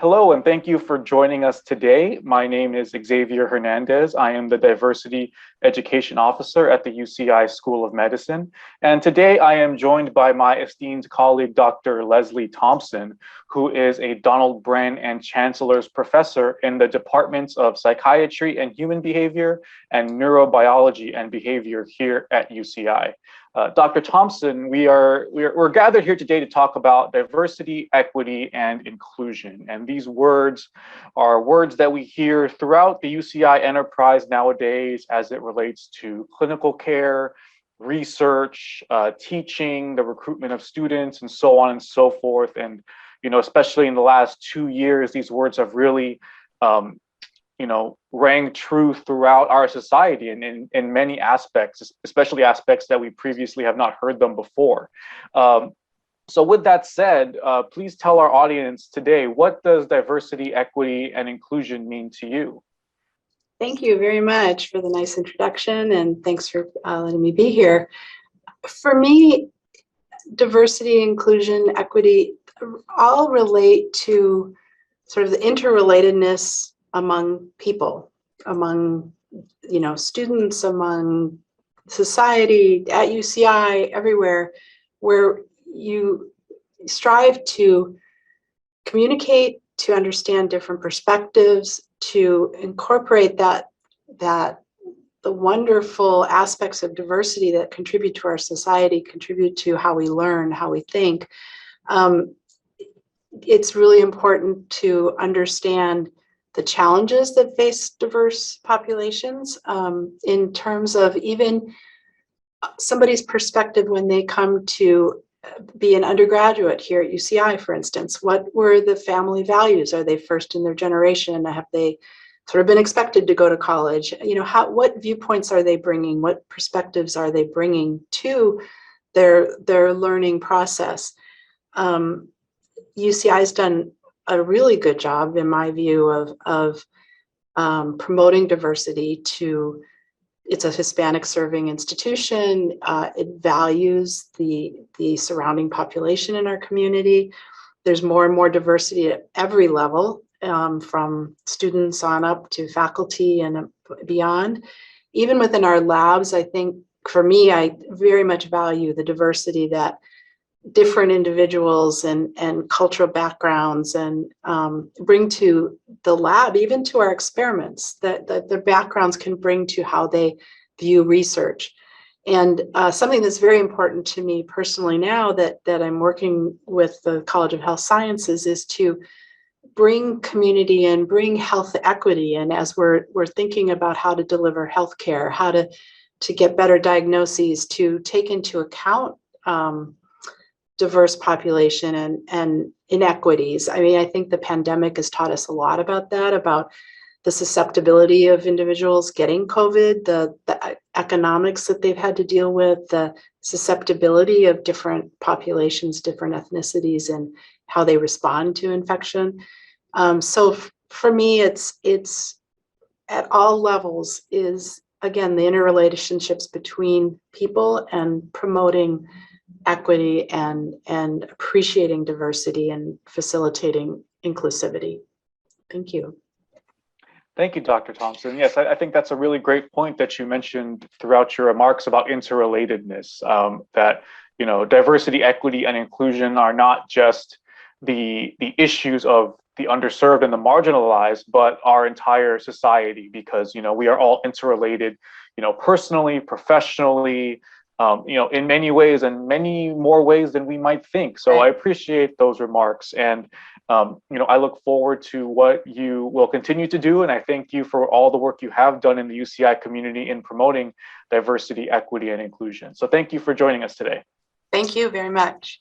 Hello, and thank you for joining us today. My name is Xavier Hernandez. I am the Diversity Education Officer at the UCI School of Medicine. And today I am joined by my esteemed colleague, Dr. Leslie Thompson, who is a Donald Bren and Chancellor's professor in the departments of Psychiatry and Human Behavior and Neurobiology and Behavior here at UCI. Dr. Thompson, we're gathered here today to talk about diversity, equity, and inclusion. And these words are words that we hear throughout the UCI enterprise nowadays as it relates to clinical care, research, teaching, the recruitment of students, and so on and so forth. And, especially in the last 2 years, these words have really rang true throughout our society and in many aspects, especially aspects that we previously have not heard them before. So with that said, please tell our audience today, what does diversity, equity, and inclusion mean to you? Thank you very much for the nice introduction, and thanks for letting me be here. For me, diversity, inclusion, equity all relate to sort of the interrelatedness among people, among students, among society, at UCI, everywhere, where you strive to communicate, to understand different perspectives, to incorporate the wonderful aspects of diversity that contribute to our society, contribute to how we learn, how we think. It's really important to understand the challenges that face diverse populations in terms of even somebody's perspective when they come to be an undergraduate here at UCI, for instance. What were the family values? Are they first in their generation? Have they sort of been expected to go to college? What viewpoints are they bringing? What perspectives are they bringing to their learning process? UCI has done a really good job, in my view, of promoting diversity. It's a Hispanic serving institution. It values the surrounding population in our community. There's more and more diversity at every level, from students on up to faculty and beyond. Even within our labs, I think, for me, I very much value the diversity that different individuals and cultural backgrounds and bring to the lab, even to our experiments, that their backgrounds can bring to how they view research. And something that's very important to me personally now that I'm working with the College of Health Sciences is to bring community and bring health equity. And as we're thinking about how to deliver healthcare, how to get better diagnoses, to take into account diverse population and inequities. I mean, I think the pandemic has taught us a lot about that, about the susceptibility of individuals getting COVID, the economics that they've had to deal with, the susceptibility of different populations, different ethnicities, and how they respond to infection. So for me, it's at all levels is, again, the interrelationships between people and promoting equity and appreciating diversity and facilitating inclusivity. Thank you. Thank you, Dr. Thompson. Yes, I think that's a really great point that you mentioned throughout your remarks about interrelatedness, that, diversity, equity, and inclusion are not just the issues of the underserved and the marginalized, but our entire society, because, we are all interrelated, personally, professionally, in many ways and many more ways than we might think. So I appreciate those remarks. And, I look forward to what you will continue to do. And I thank you for all the work you have done in the UCI community in promoting diversity, equity, and inclusion. So thank you for joining us today. Thank you very much.